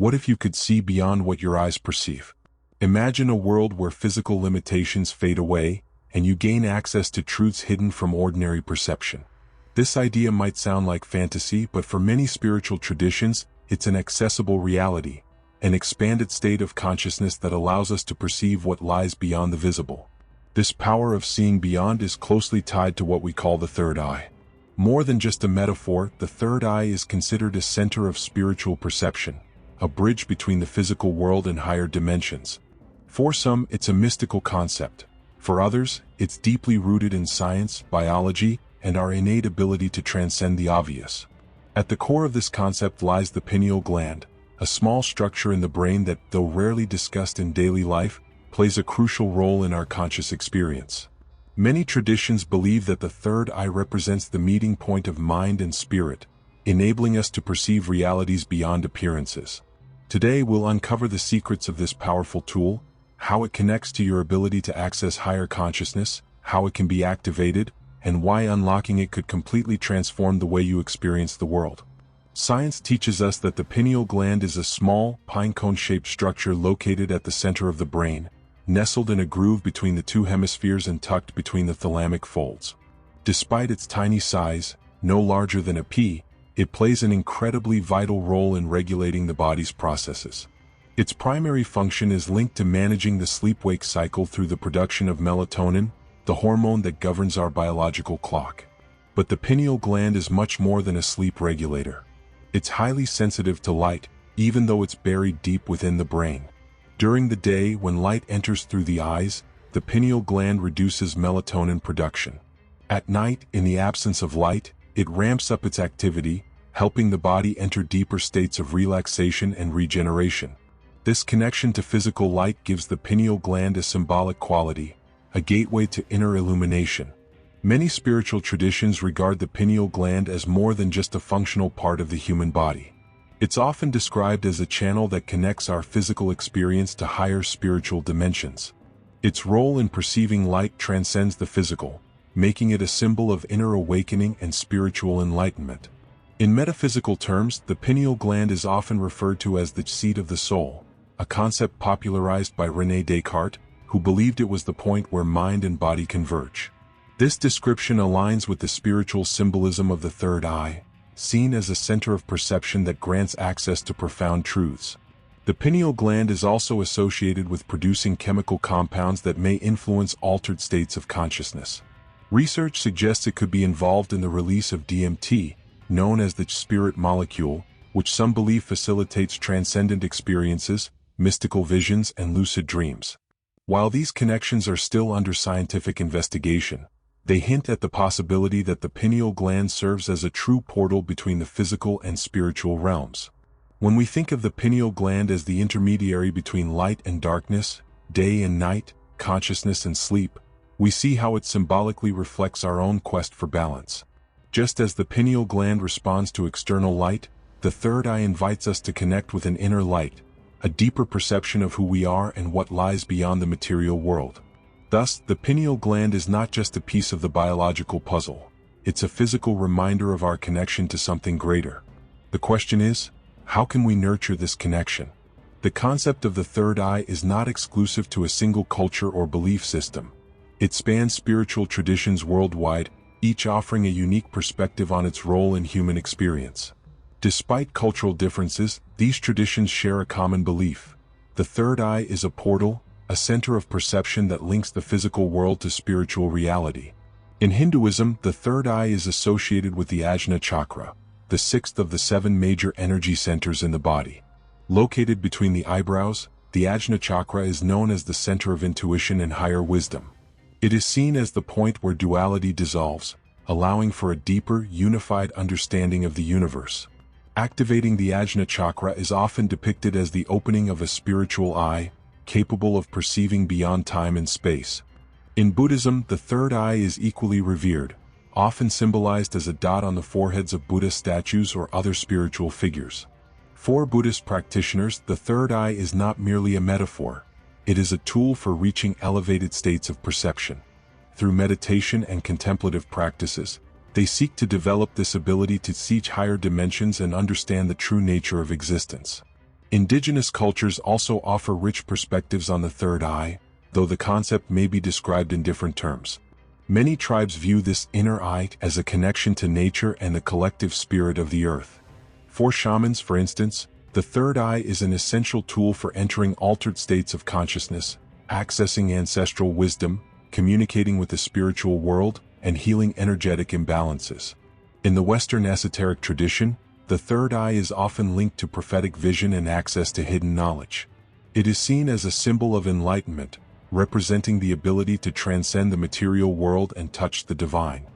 What if you could see beyond what your eyes perceive? Imagine a world where physical limitations fade away, and you gain access to truths hidden from ordinary perception. This idea might sound like fantasy, but for many spiritual traditions, it's an accessible reality, an expanded state of consciousness that allows us to perceive what lies beyond the visible. This power of seeing beyond is closely tied to what we call the third eye. More than just a metaphor, the third eye is considered a center of spiritual perception, a bridge between the physical world and higher dimensions. For some, it's a mystical concept. For others, it's deeply rooted in science, biology, and our innate ability to transcend the obvious. At the core of this concept lies the pineal gland, a small structure in the brain that, though rarely discussed in daily life, plays a crucial role in our conscious experience. Many traditions believe that the third eye represents the meeting point of mind and spirit, enabling us to perceive realities beyond appearances. Today we'll uncover the secrets of this powerful tool, how it connects to your ability to access higher consciousness, how it can be activated, and why unlocking it could completely transform the way you experience the world. Science teaches us that the pineal gland is a small, pine-cone-shaped structure located at the center of the brain, nestled in a groove between the two hemispheres and tucked between the thalamic folds. Despite its tiny size, no larger than a pea, it plays an incredibly vital role in regulating the body's processes. Its primary function is linked to managing the sleep-wake cycle through the production of melatonin, the hormone that governs our biological clock. But the pineal gland is much more than a sleep regulator. It's highly sensitive to light, even though it's buried deep within the brain. During the day, when light enters through the eyes, the pineal gland reduces melatonin production. At night, in the absence of light, it ramps up its activity, helping the body enter deeper states of relaxation and regeneration. This connection to physical light gives the pineal gland a symbolic quality, a gateway to inner illumination. Many spiritual traditions regard the pineal gland as more than just a functional part of the human body. It's often described as a channel that connects our physical experience to higher spiritual dimensions. Its role in perceiving light transcends the physical, making it a symbol of inner awakening and spiritual enlightenment. In metaphysical terms, the pineal gland is often referred to as the seat of the soul, a concept popularized by René Descartes, who believed it was the point where mind and body converge. This description aligns with the spiritual symbolism of the third eye, seen as a center of perception that grants access to profound truths. The pineal gland is also associated with producing chemical compounds that may influence altered states of consciousness. Research suggests it could be involved in the release of DMT, known as the spirit molecule, which some believe facilitates transcendent experiences, mystical visions, and lucid dreams. While these connections are still under scientific investigation, they hint at the possibility that the pineal gland serves as a true portal between the physical and spiritual realms. When we think of the pineal gland as the intermediary between light and darkness, day and night, consciousness and sleep, we see how it symbolically reflects our own quest for balance. Just as the pineal gland responds to external light, the third eye invites us to connect with an inner light, a deeper perception of who we are and what lies beyond the material world. Thus, the pineal gland is not just a piece of the biological puzzle. It's a physical reminder of our connection to something greater. The question is, how can we nurture this connection? The concept of the third eye is not exclusive to a single culture or belief system. It spans spiritual traditions worldwide, each offering a unique perspective on its role in human experience. Despite cultural differences, these traditions share a common belief. The third eye is a portal, a center of perception that links the physical world to spiritual reality. In Hinduism, the third eye is associated with the Ajna chakra, the sixth of the 7 major energy centers in the body. Located between the eyebrows, the Ajna chakra is known as the center of intuition and higher wisdom. It is seen as the point where duality dissolves, allowing for a deeper, unified understanding of the universe. Activating the Ajna chakra is often depicted as the opening of a spiritual eye, capable of perceiving beyond time and space. In Buddhism, the third eye is equally revered, often symbolized as a dot on the foreheads of Buddha statues or other spiritual figures. For Buddhist practitioners, the third eye is not merely a metaphor. It is a tool for reaching elevated states of perception. Through meditation and contemplative practices, they seek to develop this ability to see higher dimensions and understand the true nature of existence. Indigenous cultures also offer rich perspectives on the third eye, though the concept may be described in different terms. Many tribes view this inner eye as a connection to nature and the collective spirit of the earth. For shamans, for instance, the third eye is an essential tool for entering altered states of consciousness, accessing ancestral wisdom, communicating with the spiritual world, and healing energetic imbalances. In the Western esoteric tradition, the third eye is often linked to prophetic vision and access to hidden knowledge. It is seen as a symbol of enlightenment, representing the ability to transcend the material world and touch the divine.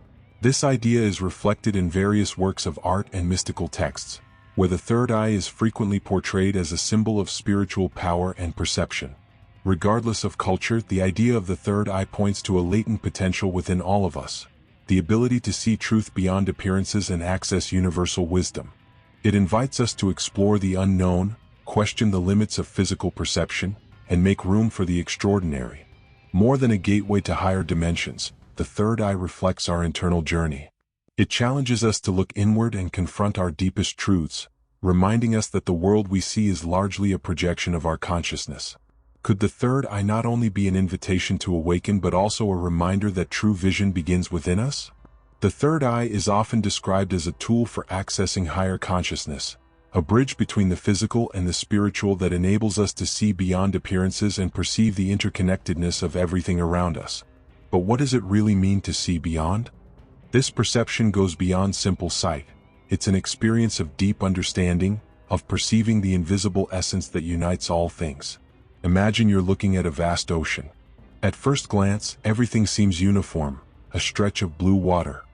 This idea is reflected in various works of art and mystical texts, where the third eye is frequently portrayed as a symbol of spiritual power and perception. Regardless of culture, the idea of the third eye points to a latent potential within all of us, the ability to see truth beyond appearances and access universal wisdom. It invites us to explore the unknown, question the limits of physical perception, and make room for the extraordinary. More than a gateway to higher dimensions, the third eye reflects our internal journey. It challenges us to look inward and confront our deepest truths, reminding us that the world we see is largely a projection of our consciousness. Could the third eye not only be an invitation to awaken but also a reminder that true vision begins within us? The third eye is often described as a tool for accessing higher consciousness, a bridge between the physical and the spiritual that enables us to see beyond appearances and perceive the interconnectedness of everything around us. But what does it really mean to see beyond? This perception goes beyond simple sight. It's an experience of deep understanding, of perceiving the invisible essence that unites all things. Imagine you're looking at a vast ocean. At first glance, everything seems uniform, a stretch of blue water.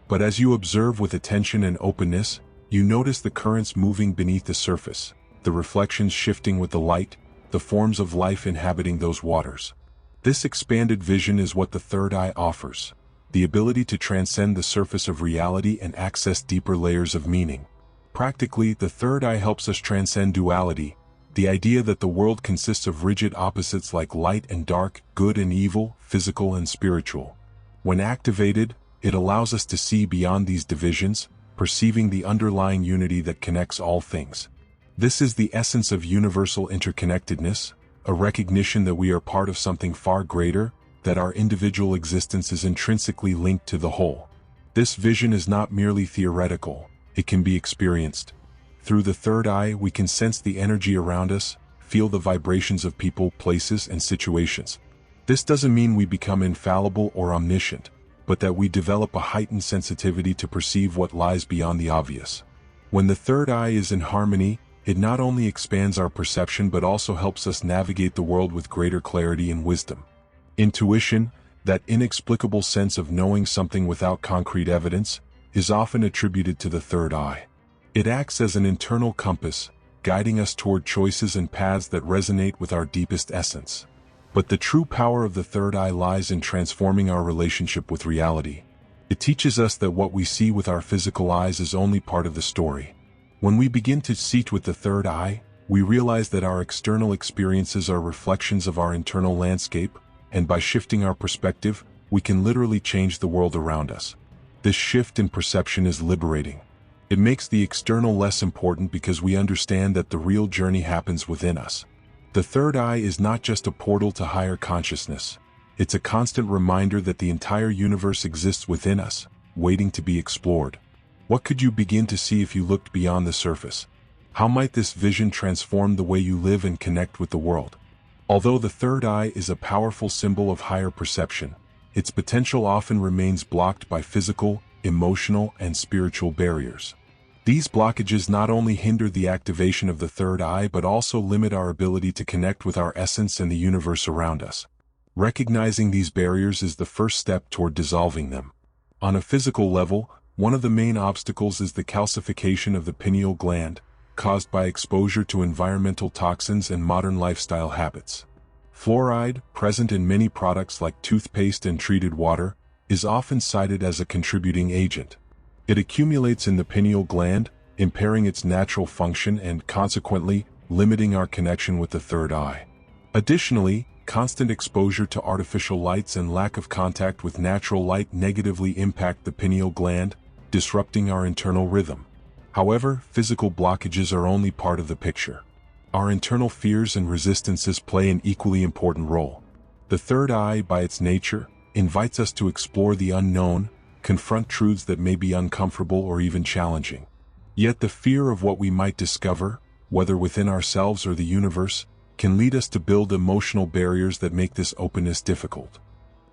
But as you observe with attention and openness, you notice the currents moving beneath the surface, the reflections shifting with the light, the forms of life inhabiting those waters. This expanded vision is what the third eye offers, the ability to transcend the surface of reality and access deeper layers of meaning. Practically, the third eye helps us transcend duality, the idea that the world consists of rigid opposites like light and dark, good and evil, physical and spiritual. When activated, it allows us to see beyond these divisions, perceiving the underlying unity that connects all things. This is the essence of universal interconnectedness, a recognition that we are part of something far greater, that our individual existence is intrinsically linked to the whole. This vision is not merely theoretical, it can be experienced. Through the third eye, we can sense the energy around us, feel the vibrations of people, places, and situations. This doesn't mean we become infallible or omniscient, but that we develop a heightened sensitivity to perceive what lies beyond the obvious. When the third eye is in harmony, it not only expands our perception but also helps us navigate the world with greater clarity and wisdom. Intuition, that inexplicable sense of knowing something without concrete evidence, is often attributed to the third eye. It acts as an internal compass, guiding us toward choices and paths that resonate with our deepest essence. But the true power of the third eye lies in transforming our relationship with reality. It teaches us that what we see with our physical eyes is only part of the story. When we begin to see with the third eye, we realize that our external experiences are reflections of our internal landscape, and by shifting our perspective, we can literally change the world around us. This shift in perception is liberating. It makes the external less important because we understand that the real journey happens within us. The third eye is not just a portal to higher consciousness. It's a constant reminder that the entire universe exists within us, waiting to be explored. What could you begin to see if you looked beyond the surface? How might this vision transform the way you live and connect with the world? Although the third eye is a powerful symbol of higher perception, its potential often remains blocked by physical, emotional, and spiritual barriers. These blockages not only hinder the activation of the third eye but also limit our ability to connect with our essence and the universe around us. Recognizing these barriers is the first step toward dissolving them. On a physical level, one of the main obstacles is the calcification of the pineal gland, caused by exposure to environmental toxins and modern lifestyle habits. Fluoride, present in many products like toothpaste and treated water, is often cited as a contributing agent. It accumulates in the pineal gland, impairing its natural function and consequently limiting our connection with the third eye. Additionally, constant exposure to artificial lights and lack of contact with natural light negatively impact the pineal gland, disrupting our internal rhythm. However, physical blockages are only part of the picture. Our internal fears and resistances play an equally important role. The third eye, by its nature, invites us to explore the unknown, confront truths that may be uncomfortable or even challenging. Yet the fear of what we might discover, whether within ourselves or the universe, can lead us to build emotional barriers that make this openness difficult.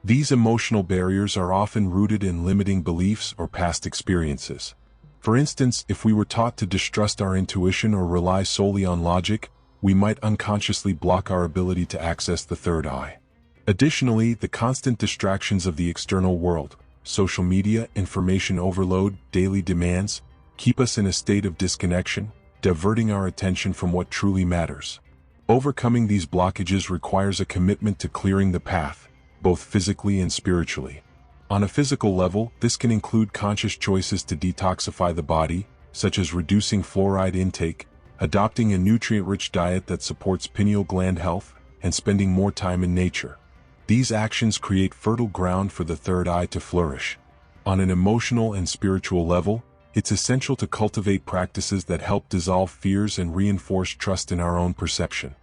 These emotional barriers are often rooted in limiting beliefs or past experiences. For instance, if we were taught to distrust our intuition or rely solely on logic, we might unconsciously block our ability to access the third eye. Additionally, the constant distractions of the external world, social media, information overload, daily demands, keep us in a state of disconnection, diverting our attention from what truly matters. Overcoming these blockages requires a commitment to clearing the path, both physically and spiritually. On a physical level, this can include conscious choices to detoxify the body, such as reducing fluoride intake, adopting a nutrient-rich diet that supports pineal gland health, and spending more time in nature. These actions create fertile ground for the third eye to flourish. On an emotional and spiritual level, it's essential to cultivate practices that help dissolve fears and reinforce trust in our own perception.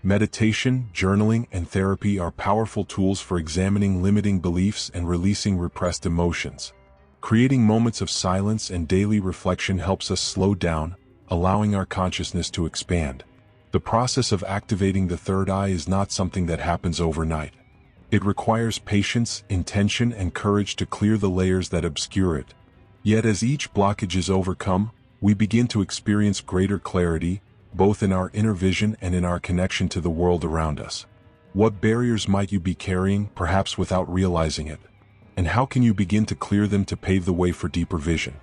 Meditation, journaling, and therapy are powerful tools for examining limiting beliefs and releasing repressed emotions. Creating moments of silence and daily reflection helps us slow down, allowing our consciousness to expand. The process of activating the third eye is not something that happens overnight. It requires patience, intention, and courage to clear the layers that obscure it. Yet as each blockage is overcome, we begin to experience greater clarity, both in our inner vision and in our connection to the world around us. What barriers might you be carrying, perhaps without realizing it? And how can you begin to clear them to pave the way for deeper vision?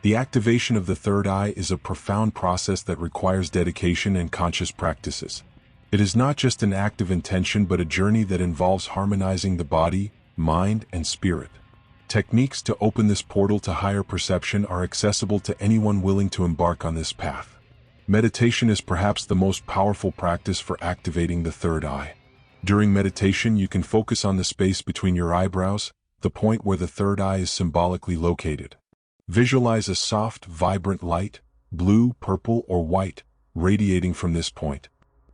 The activation of the third eye is a profound process that requires dedication and conscious practices. It is not just an act of intention but a journey that involves harmonizing the body, mind, and spirit. Techniques to open this portal to higher perception are accessible to anyone willing to embark on this path. Meditation is perhaps the most powerful practice for activating the third eye. During meditation, you can focus on the space between your eyebrows, the point where the third eye is symbolically located. Visualize a soft, vibrant light, blue, purple, or white, radiating from this point.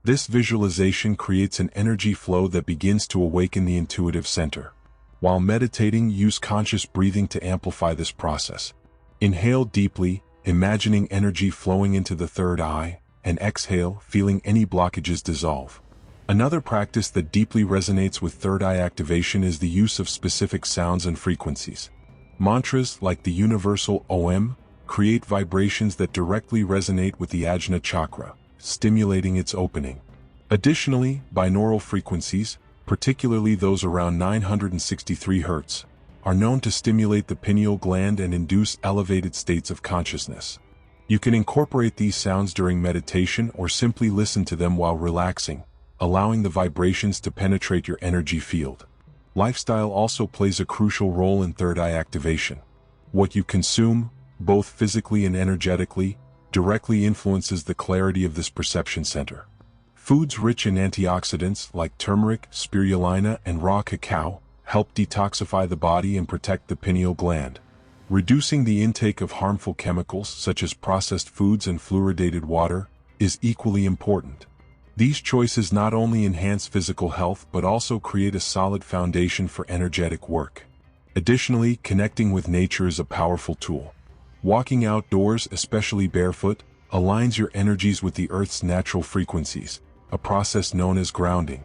This visualization creates an energy flow that begins to awaken the intuitive center. While meditating, use conscious breathing to amplify this process. Inhale deeply, imagining energy flowing into the third eye, and exhale, feeling any blockages dissolve. Another practice that deeply resonates with third eye activation is the use of specific sounds and frequencies. Mantras, like the universal Om, create vibrations that directly resonate with the Ajna chakra, stimulating its opening. Additionally, binaural frequencies, particularly those around 963 Hz, are known to stimulate the pineal gland and induce elevated states of consciousness. You can incorporate these sounds during meditation or simply listen to them while relaxing, allowing the vibrations to penetrate your energy field. Lifestyle also plays a crucial role in third eye activation. What you consume, both physically and energetically, directly influences the clarity of this perception center. Foods rich in antioxidants like turmeric, spirulina, and raw cacao help detoxify the body and protect the pineal gland. Reducing the intake of harmful chemicals such as processed foods and fluoridated water is equally important. These choices not only enhance physical health but also create a solid foundation for energetic work. Additionally, connecting with nature is a powerful tool. Walking outdoors, especially barefoot, aligns your energies with the Earth's natural frequencies, a process known as grounding.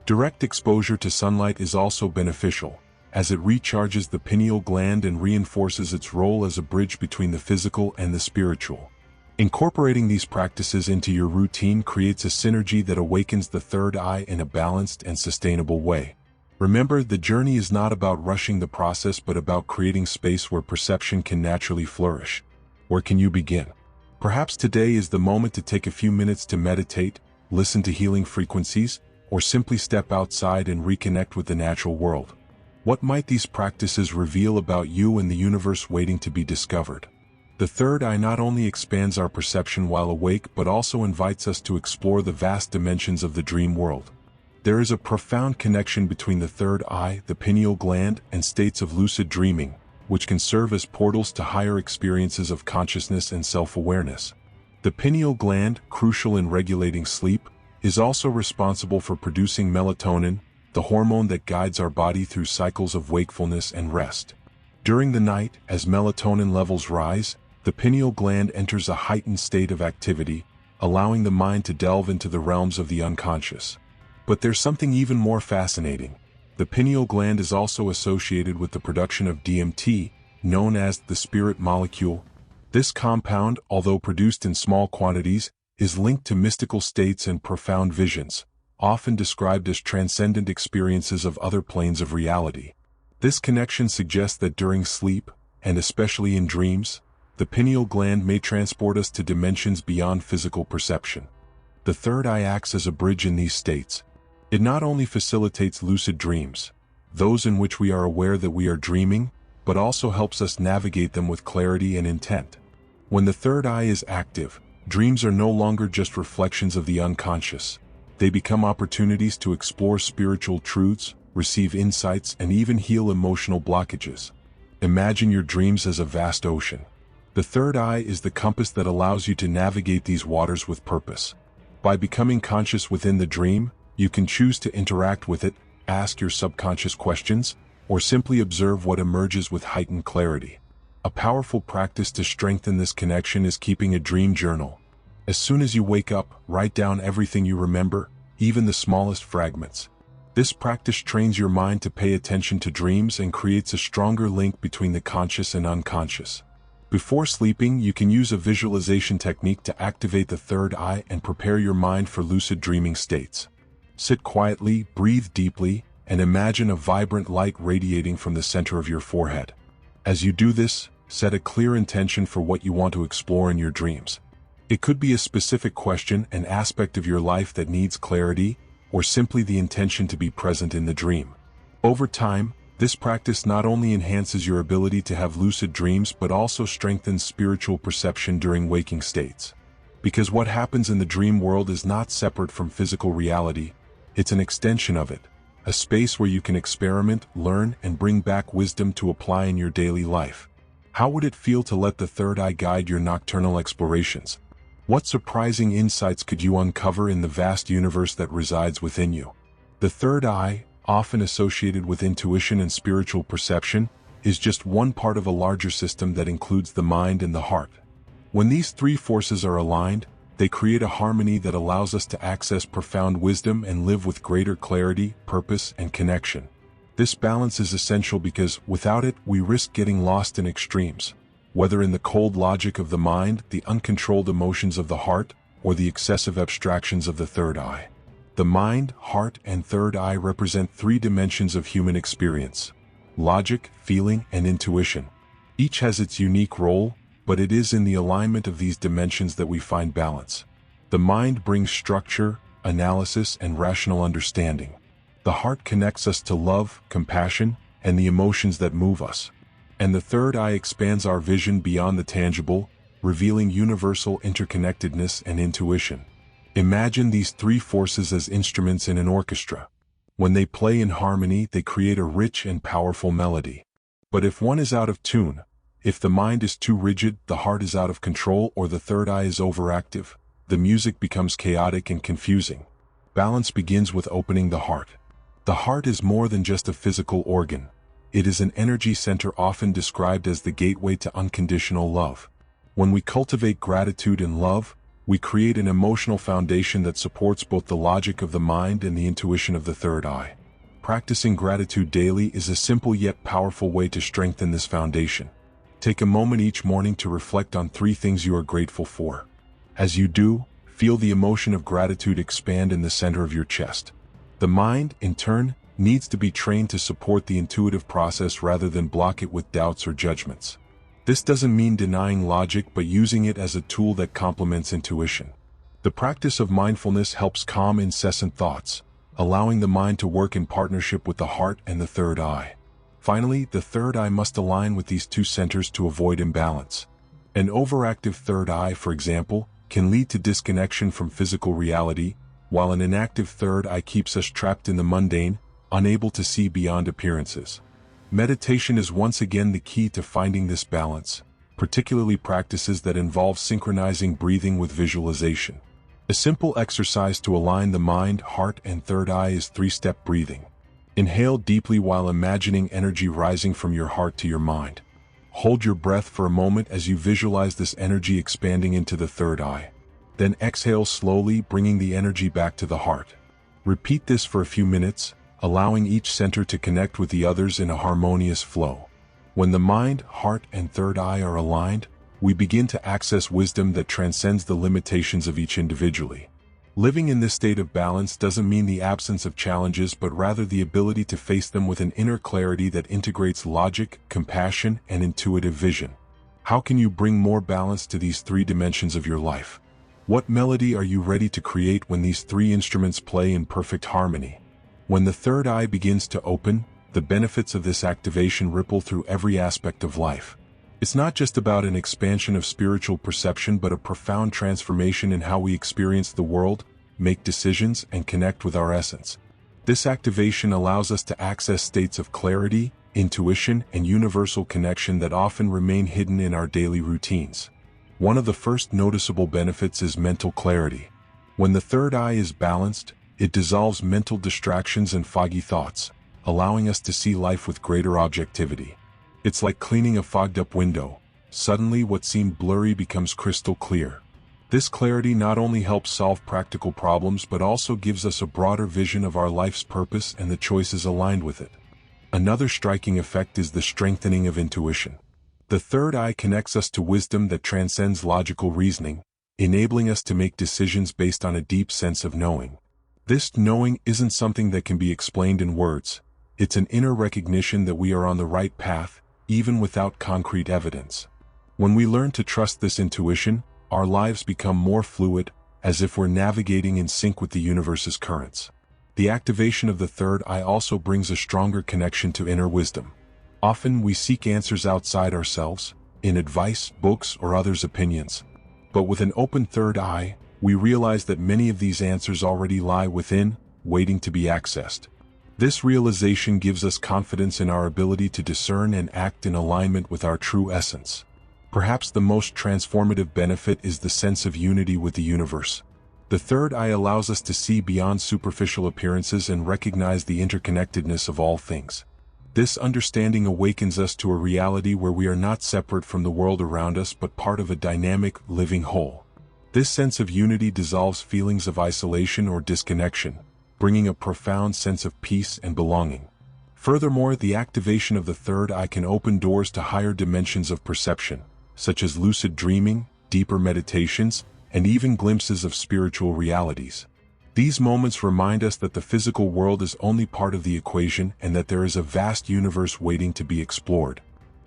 Direct exposure to sunlight is also beneficial, as it recharges the pineal gland and reinforces its role as a bridge between the physical and the spiritual. Incorporating these practices into your routine creates a synergy that awakens the third eye in a balanced and sustainable way. Remember, the journey is not about rushing the process but about creating space where perception can naturally flourish. Where can you begin? Perhaps today is the moment to take a few minutes to meditate, listen to healing frequencies, or simply step outside and reconnect with the natural world. What might these practices reveal about you and the universe waiting to be discovered? The third eye not only expands our perception while awake but also invites us to explore the vast dimensions of the dream world. There is a profound connection between the third eye, the pineal gland, and states of lucid dreaming, which can serve as portals to higher experiences of consciousness and self-awareness. The pineal gland, crucial in regulating sleep, is also responsible for producing melatonin, the hormone that guides our body through cycles of wakefulness and rest. During the night, as melatonin levels rise, the pineal gland enters a heightened state of activity, allowing the mind to delve into the realms of the unconscious. But there's something even more fascinating. The pineal gland is also associated with the production of DMT, known as the spirit molecule. This compound, although produced in small quantities, is linked to mystical states and profound visions, often described as transcendent experiences of other planes of reality. This connection suggests that during sleep, and especially in dreams, the pineal gland may transport us to dimensions beyond physical perception. The third eye acts as a bridge in these states. It not only facilitates lucid dreams, those in which we are aware that we are dreaming, but also helps us navigate them with clarity and intent. When the third eye is active, dreams are no longer just reflections of the unconscious. They become opportunities to explore spiritual truths, receive insights, and even heal emotional blockages. Imagine your dreams as a vast ocean. The third eye is the compass that allows you to navigate these waters with purpose. By becoming conscious within the dream, you can choose to interact with it, ask your subconscious questions, or simply observe what emerges with heightened clarity. A powerful practice to strengthen this connection is keeping a dream journal. As soon as you wake up, write down everything you remember, even the smallest fragments. This practice trains your mind to pay attention to dreams and creates a stronger link between the conscious and unconscious. Before sleeping, you can use a visualization technique to activate the third eye and prepare your mind for lucid dreaming states. Sit quietly, breathe deeply, and imagine a vibrant light radiating from the center of your forehead. As you do this, set a clear intention for what you want to explore in your dreams. It could be a specific question, an aspect of your life that needs clarity, or simply the intention to be present in the dream. Over time, this practice not only enhances your ability to have lucid dreams but also strengthens spiritual perception during waking states. Because what happens in the dream world is not separate from physical reality, it's an extension of it, a space where you can experiment, learn, and bring back wisdom to apply in your daily life. How would it feel to let the third eye guide your nocturnal explorations? What surprising insights could you uncover in the vast universe that resides within you? The third eye, often associated with intuition and spiritual perception, is just one part of a larger system that includes the mind and the heart. When these three forces are aligned, they create a harmony that allows us to access profound wisdom and live with greater clarity, purpose, and connection. This balance is essential because, without it, we risk getting lost in extremes, whether in the cold logic of the mind, the uncontrolled emotions of the heart, or the excessive abstractions of the third eye. The mind, heart, and third eye represent three dimensions of human experience: logic, feeling, and intuition. Each has its unique role, but it is in the alignment of these dimensions that we find balance. The mind brings structure, analysis, and rational understanding. The heart connects us to love, compassion, and the emotions that move us. And the third eye expands our vision beyond the tangible, revealing universal interconnectedness and intuition. Imagine these three forces as instruments in an orchestra. When they play in harmony, they create a rich and powerful melody. But if one is out of tune, if the mind is too rigid, the heart is out of control, or the third eye is overactive, the music becomes chaotic and confusing. Balance begins with opening the heart. The heart is more than just a physical organ. It is an energy center often described as the gateway to unconditional love. When we cultivate gratitude and love, we create an emotional foundation that supports both the logic of the mind and the intuition of the third eye. Practicing gratitude daily is a simple yet powerful way to strengthen this foundation. Take a moment each morning to reflect on three things you are grateful for. As you do, feel the emotion of gratitude expand in the center of your chest. The mind, in turn, needs to be trained to support the intuitive process rather than block it with doubts or judgments. This doesn't mean denying logic but using it as a tool that complements intuition. The practice of mindfulness helps calm incessant thoughts, allowing the mind to work in partnership with the heart and the third eye. Finally, the third eye must align with these two centers to avoid imbalance. An overactive third eye, for example, can lead to disconnection from physical reality, while an inactive third eye keeps us trapped in the mundane, unable to see beyond appearances. Meditation is once again the key to finding this balance. particularly practices that involve synchronizing breathing with visualization. A simple exercise to align the mind, heart, and third eye is 3-step breathing. Inhale deeply while imagining energy rising from your heart to your mind. Hold your breath for a moment as you visualize this energy expanding into the third eye. Then exhale slowly, bringing the energy back to the heart. Repeat this for a few minutes, allowing each center to connect with the others in a harmonious flow. When the mind, heart, and third eye are aligned, we begin to access wisdom that transcends the limitations of each individually. Living in this state of balance doesn't mean the absence of challenges, but rather the ability to face them with an inner clarity that integrates logic, compassion, and intuitive vision. How can you bring more balance to these 3 dimensions of your life? What melody are you ready to create when these 3 instruments play in perfect harmony? When the third eye begins to open, the benefits of this activation ripple through every aspect of life. It's not just about an expansion of spiritual perception, but a profound transformation in how we experience the world, make decisions, and connect with our essence. This activation allows us to access states of clarity, intuition, and universal connection that often remain hidden in our daily routines. One of the first noticeable benefits is mental clarity. When the third eye is balanced, it dissolves mental distractions and foggy thoughts, allowing us to see life with greater objectivity. It's like cleaning a fogged-up window. Suddenly, what seemed blurry becomes crystal clear. This clarity not only helps solve practical problems but also gives us a broader vision of our life's purpose and the choices aligned with it. Another striking effect is the strengthening of intuition. The third eye connects us to wisdom that transcends logical reasoning, enabling us to make decisions based on a deep sense of knowing. This knowing isn't something that can be explained in words. It's an inner recognition that we are on the right path, even without concrete evidence. When we learn to trust this intuition, our lives become more fluid, as if we're navigating in sync with the universe's currents. The activation of the third eye also brings a stronger connection to inner wisdom. Often we seek answers outside ourselves, in advice, books, or others' opinions. But with an open third eye, we realize that many of these answers already lie within, waiting to be accessed. This realization gives us confidence in our ability to discern and act in alignment with our true essence. Perhaps the most transformative benefit is the sense of unity with the universe. The third eye allows us to see beyond superficial appearances and recognize the interconnectedness of all things. This understanding awakens us to a reality where we are not separate from the world around us but part of a dynamic, living whole. This sense of unity dissolves feelings of isolation or disconnection, bringing a profound sense of peace and belonging. Furthermore, the activation of the third eye can open doors to higher dimensions of perception, such as lucid dreaming, deeper meditations, and even glimpses of spiritual realities. These moments remind us that the physical world is only part of the equation and that there is a vast universe waiting to be explored.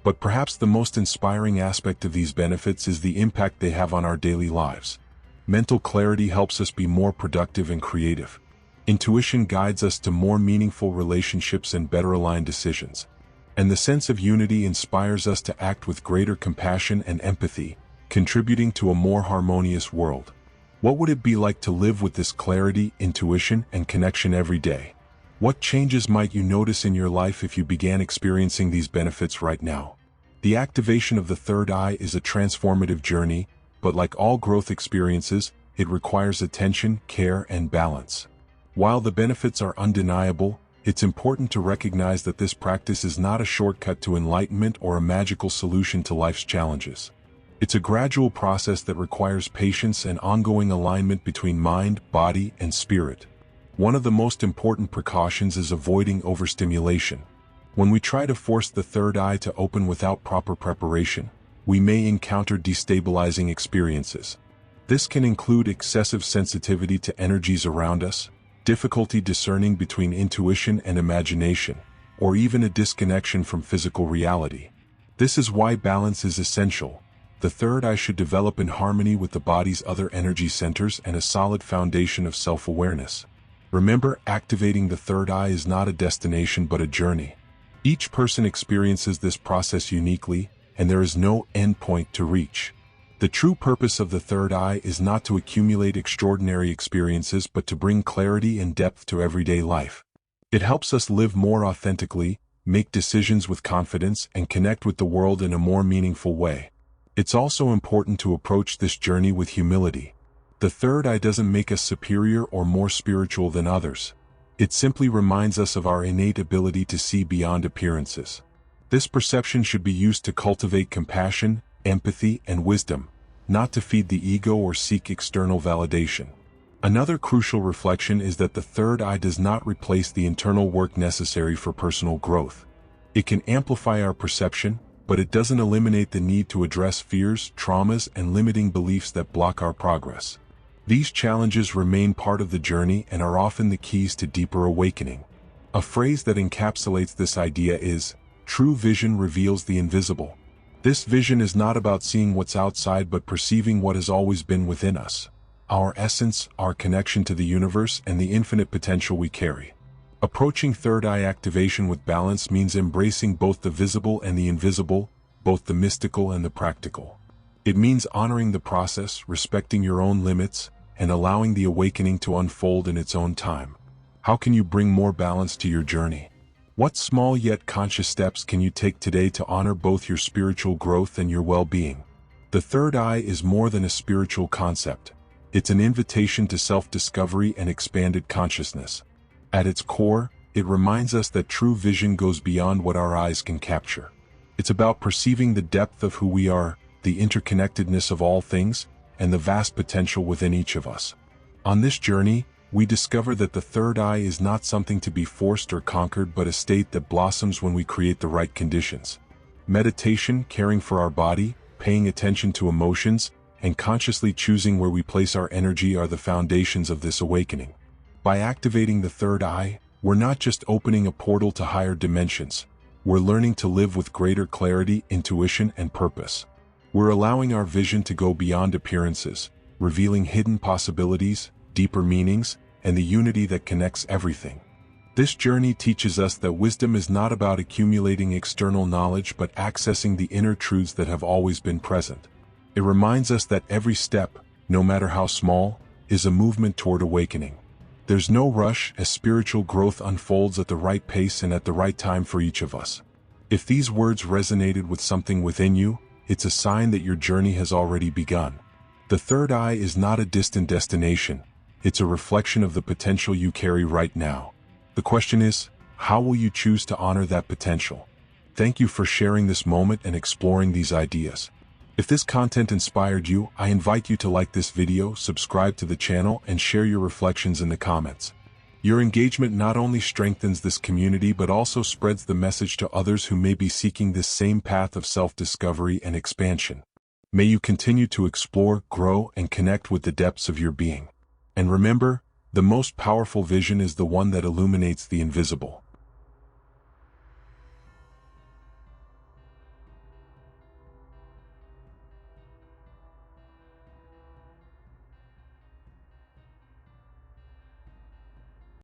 But perhaps the most inspiring aspect of these benefits is the impact they have on our daily lives. Mental clarity helps us be more productive and creative. Intuition guides us to more meaningful relationships and better aligned decisions. And the sense of unity inspires us to act with greater compassion and empathy, contributing to a more harmonious world. What would it be like to live with this clarity, intuition, and connection every day? What changes might you notice in your life if you began experiencing these benefits right now? The activation of the third eye is a transformative journey, but like all growth experiences, it requires attention, care, and balance. While the benefits are undeniable, it's important to recognize that this practice is not a shortcut to enlightenment or a magical solution to life's challenges. It's a gradual process that requires patience and ongoing alignment between mind, body, and spirit. One of the most important precautions is avoiding overstimulation. When we try to force the third eye to open without proper preparation, we may encounter destabilizing experiences. This can include excessive sensitivity to energies around us, difficulty discerning between intuition and imagination, or even a disconnection from physical reality. This is why balance is essential. The third eye should develop in harmony with the body's other energy centers and a solid foundation of self-awareness. Remember, activating the third eye is not a destination but a journey. Each person experiences this process uniquely, and there is no end point to reach. The true purpose of the third eye is not to accumulate extraordinary experiences but to bring clarity and depth to everyday life. It helps us live more authentically, make decisions with confidence, and connect with the world in a more meaningful way. It's also important to approach this journey with humility. The third eye doesn't make us superior or more spiritual than others. It simply reminds us of our innate ability to see beyond appearances. This perception should be used to cultivate compassion, empathy, and wisdom, not to feed the ego or seek external validation. Another crucial reflection is that the third eye does not replace the internal work necessary for personal growth. It can amplify our perception, but it doesn't eliminate the need to address fears, traumas, and limiting beliefs that block our progress. These challenges remain part of the journey and are often the keys to deeper awakening. A phrase that encapsulates this idea is, "True vision reveals the invisible." This vision is not about seeing what's outside but perceiving what has always been within us. Our essence, our connection to the universe, and the infinite potential we carry. Approaching third eye activation with balance means embracing both the visible and the invisible, both the mystical and the practical. It means honoring the process, respecting your own limits, and allowing the awakening to unfold in its own time. How can you bring more balance to your journey? What small yet conscious steps can you take today to honor both your spiritual growth and your well-being? The third eye is more than a spiritual concept. It's an invitation to self-discovery and expanded consciousness. At its core, it reminds us that true vision goes beyond what our eyes can capture. It's about perceiving the depth of who we are, the interconnectedness of all things, and the vast potential within each of us. On this journey, we discover that the third eye is not something to be forced or conquered but a state that blossoms when we create the right conditions. Meditation, caring for our body, paying attention to emotions, and consciously choosing where we place our energy are the foundations of this awakening. By activating the third eye, we're not just opening a portal to higher dimensions, we're learning to live with greater clarity, intuition, and purpose. We're allowing our vision to go beyond appearances, revealing hidden possibilities, deeper meanings, and the unity that connects everything. This journey teaches us that wisdom is not about accumulating external knowledge but accessing the inner truths that have always been present. It reminds us that every step, no matter how small, is a movement toward awakening. There's no rush as spiritual growth unfolds at the right pace and at the right time for each of us. If these words resonated with something within you, it's a sign that your journey has already begun. The third eye is not a distant destination, it's a reflection of the potential you carry right now. The question is, how will you choose to honor that potential? Thank you for sharing this moment and exploring these ideas. If this content inspired you, I invite you to like this video, subscribe to the channel, and share your reflections in the comments. Your engagement not only strengthens this community but also spreads the message to others who may be seeking this same path of self-discovery and expansion. May you continue to explore, grow, and connect with the depths of your being. And remember, the most powerful vision is the one that illuminates the invisible.